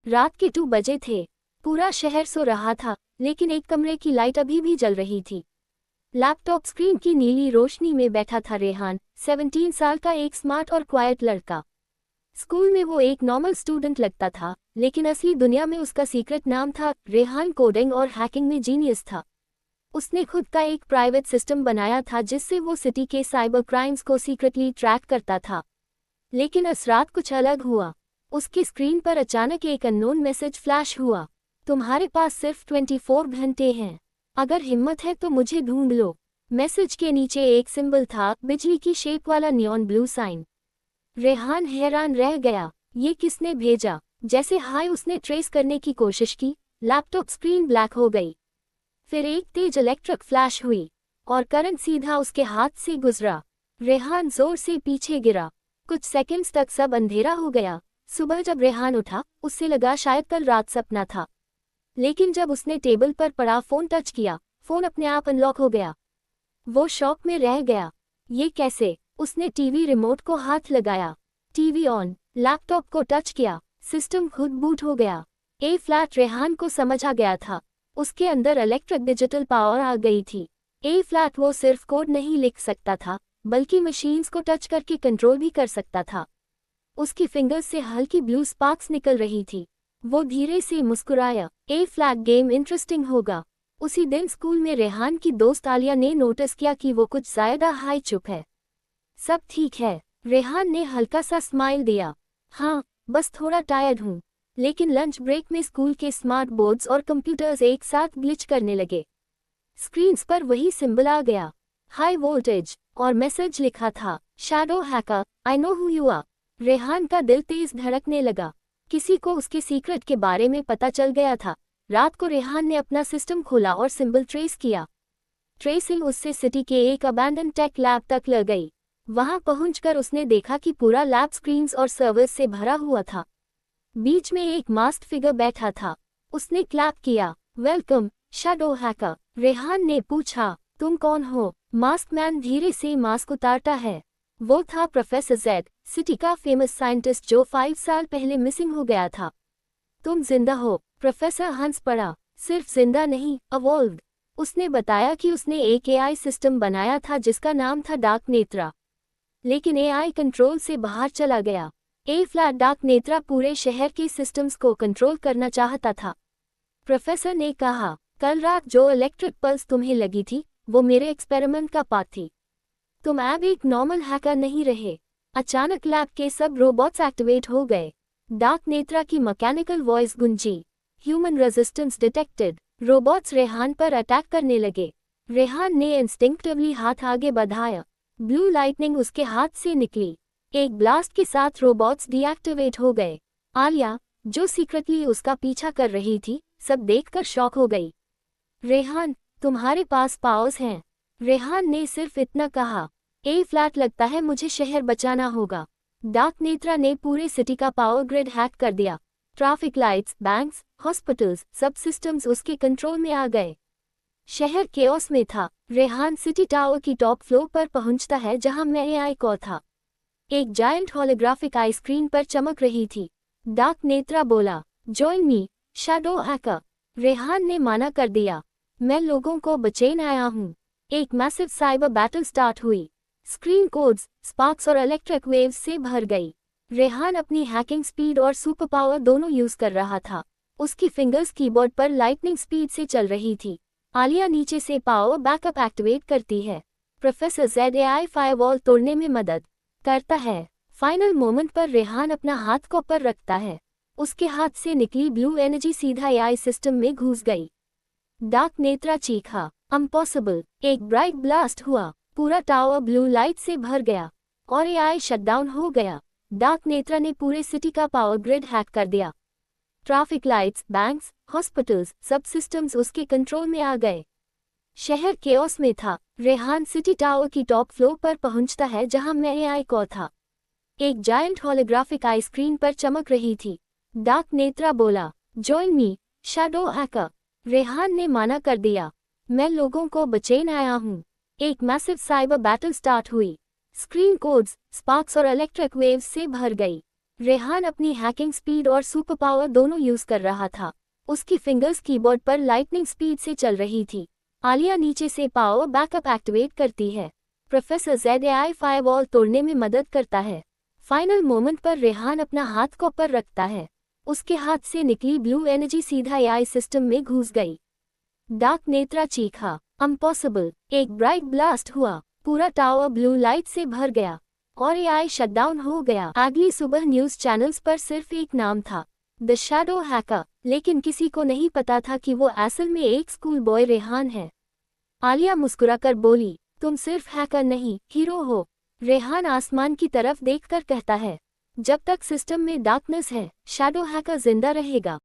रात के 2 बजे थे। पूरा शहर सो रहा था, लेकिन एक कमरे की लाइट अभी भी जल रही थी। लैपटॉप स्क्रीन की नीली रोशनी में बैठा था रेहान, 17 साल का एक स्मार्ट और क्वाइट लड़का। स्कूल में वो एक नॉर्मल स्टूडेंट लगता था, लेकिन असली दुनिया में उसका सीक्रेट नाम था। रेहान कोडिंग और हैकिंग में जीनियस था। उसने खुद का एक प्राइवेट सिस्टम बनाया था जिससे वो सिटी के साइबर क्राइम्स को सीक्रेटली ट्रैक करता था। लेकिन इस रात कुछ अलग हुआ। उसकी स्क्रीन पर अचानक एक अननोन मैसेज फ्लैश हुआ। तुम्हारे पास सिर्फ 24 घंटे हैं। अगर हिम्मत है तो मुझे ढूंढ लो। मैसेज के नीचे एक सिंबल था, बिजली की शेप वाला नियॉन ब्लू साइन। रेहान हैरान रह गया। ये किसने भेजा? जैसे हाय उसने ट्रेस करने की कोशिश की, लैपटॉप स्क्रीन ब्लैक हो गई। फिर एक तेज इलेक्ट्रिक फ्लैश हुई और करंट सीधा उसके हाथ से गुजरा। रेहान जोर से पीछे गिरा। कुछ सेकंड्स तक सब अंधेरा हो गया। सुबह जब रेहान उठा, उससे लगा शायद कल रात सपना था। लेकिन जब उसने टेबल पर पड़ा फोन टच किया, फोन अपने आप अनलॉक हो गया। वो शॉक में रह गया। ये कैसे? उसने टीवी रिमोट को हाथ लगाया। टीवी ऑन, लैपटॉप को टच किया, सिस्टम खुद बूट हो गया। ए फ्लैट रेहान को समझ आ गया था। उसके अंदर इलेक्ट्रिक डिजिटल पावर आ गई थी। ए फ्लैट वो सिर्फ कोड नहीं लिख सकता था, बल्कि मशीन्स को टच करके कंट्रोल भी कर सकता था। उसकी फिंगर्स से हल्की ब्लू स्पार्क्स निकल रही थी। वो धीरे से मुस्कुराया। ए फ्लैट गेम इंटरेस्टिंग होगा। उसी दिन स्कूल में रेहान की दोस्त आलिया ने नोटिस किया कि वो कुछ ज्यादा हाई चुप है। सब ठीक है? रेहान ने हल्का सा स्माइल दिया। हाँ, बस थोड़ा टायर्ड हूँ। लेकिन लंच ब्रेक में स्कूल के स्मार्ट बोर्ड्स और कंप्यूटर्स एक साथ ग्लिच करने लगे। स्क्रीन्स पर वही सिंबल आ गया, हाई वोल्टेज, और मैसेज लिखा था, shadow hacker, I know who you are. Rehan का दिल तेज धड़कने लगा। किसी को उसके सीक्रेट के बारे में पता चल गया था। रात को रेहान ने अपना सिस्टम खोला और सिंबल ट्रेस किया। ट्रेसिंग उससे सिटी के एक अबैंडन टेक लैब तक ले गई। वहां पहुंचकर उसने देखा कि पूरा लैब स्क्रीन्स और सर्वर्स से भरा हुआ था। बीच में एक मास्क फिगर बैठा था। उसने क्लैप किया। Welcome, shadow hacker. रेहान ने पूछा, तुम कौन हो? मास्क मैन धीरे से मास्क उतारता है। वो था प्रोफेसर जेड, सिटी का फेमस साइंटिस्ट जो 5 साल पहले मिसिंग हो गया था। तुम जिंदा हो? प्रोफेसर हंस पड़ा। सिर्फ जिंदा नहीं, अवॉल्व्ड। उसने बताया कि उसने एक एआई सिस्टम बनाया था जिसका नाम था डार्क नेत्रा। लेकिन एआई कंट्रोल से बाहर चला गया। ए फ्लैट डार्क नेत्रा पूरे शहर के सिस्टम्स को कंट्रोल करना चाहता था। प्रोफेसर ने कहा, कल रात जो इलेक्ट्रिक पल्स तुम्हें लगी थी, वो मेरे एक्सपेरिमेंट का पार्ट थी। तुम अब एक नॉर्मल हैकर नहीं रहे। अचानक लैब के सब रोबोट्स एक्टिवेट हो गए। डार्क नेत्रा की मैकेनिकल वॉइस गूंजी, human resistance detected. Robots Rehan पर अटैक करने लगे। रेहान ने इंस्टिंक्टिवली हाथ आगे बढ़ाया। ब्लू लाइटनिंग उसके हाथ से निकली। एक ब्लास्ट के साथ रोबोट्स डीएक्टिवेट हो गए। आलिया, जो सीक्रेटली उसका पीछा कर रही थी, सब देखकर शॉक हो गई। रेहान, तुम्हारे पास पावर्स हैं। रेहान ने सिर्फ इतना कहा। ए फ्लैट, लगता है मुझे शहर बचाना होगा। डार्क नेत्रा ने पूरे सिटी का पावर ग्रिड हैक कर दिया। ट्रैफिक लाइट्स, बैंक्स, हॉस्पिटल्स, सब सिस्टम्स उसके कंट्रोल में आ गए। शहर केओस में था। रेहान सिटी टावर की टॉप फ्लोर पर पहुंचता है जहां मैं एआई को था। एक जायंट होलोग्राफिक आई स्क्रीन पर चमक रही थी। डार्क नेत्रा बोला, join me, shadow hacker. Rehan ने माना कर दिया। मैं लोगों को बचाने आया हूँ। एक मैसिव साइबर बैटल स्टार्ट हुई। स्क्रीन कोड्स, स्पार्क्स और इलेक्ट्रिक वेव्स से भर गई। रेहान अपनी हैकिंग स्पीड और सुपर पावर दोनों यूज कर रहा था। उसकी फिंगर्स कीबोर्ड पर लाइटनिंग स्पीड से चल रही थी। आलिया नीचे से पावर बैकअप एक्टिवेट करती है। प्रोफेसर जेड एआई फायरवॉल तोड़ने में मदद करता है। फाइनल मोमेंट पर रेहान अपना हाथ को पर रखता है। उसके हाथ से निकली ब्लू एनर्जी सीधा एआई सिस्टम में घुस गई। डार्क नेत्रा चीखा, इम्पॉसिबल। एक ब्राइट ब्लास्ट हुआ। पूरा टावर ब्लू लाइट से भर गया और एआई शटडाउन हो गया। डार्क नेत्रा ने पूरे सिटी का पावर ग्रिड हैक कर दिया। ट्रैफिक लाइट्स, बैंक्स, हॉस्पिटल्स, सब सिस्टम्स उसके कंट्रोल में आ गए। शहर केओस में था। रेहान सिटी टावर की टॉप फ्लोर पर पहुंचता है जहां मैं एआई को था। एक जायंट होलोग्राफिक आई स्क्रीन पर चमक रही थी। डार्क नेत्रा बोला, join me, shadow hacker. Rehan ने माना कर दिया। मैं लोगों को बचाने आया हूँ। एक मैसिव साइबर बैटल स्टार्ट हुई। स्क्रीन कोड्स, स्पार्क्स और इलेक्ट्रिक वेव्स से भर गई। रेहान अपनी हैकिंग स्पीड और सुपर पावर दोनों यूज कर रहा था। उसकी फिंगर्स कीबोर्ड पर लाइटनिंग स्पीड से चल रही थी। आलिया नीचे से पावर बैकअप एक्टिवेट करती है। प्रोफेसर जेड एआई फायरवॉल तोड़ने में मदद करता है। फाइनल मोमेंट पर रेहान अपना हाथ को पर रखता है। उसके हाथ से निकली ब्लू एनर्जी सीधा एआई सिस्टम में घुस गई। डार्क नेत्रा चीखा, इम्पॉसिबल। एक ब्राइट ब्लास्ट हुआ, पूरा टावर ब्लू लाइट से भर गया और एआई शटडाउन हो गया। अगली सुबह न्यूज चैनल्स पर सिर्फ एक नाम था, द शैडो हैकर, लेकिन किसी को नहीं पता था कि वो असल में एक स्कूल बॉय रेहान है। आलिया मुस्कुराकर बोली, तुम सिर्फ हैकर नहीं, हीरो हो। रेहान आसमान की तरफ देखकर कहता है, जब तक सिस्टम में डार्कनेस है, शैडो हैकर जिंदा रहेगा।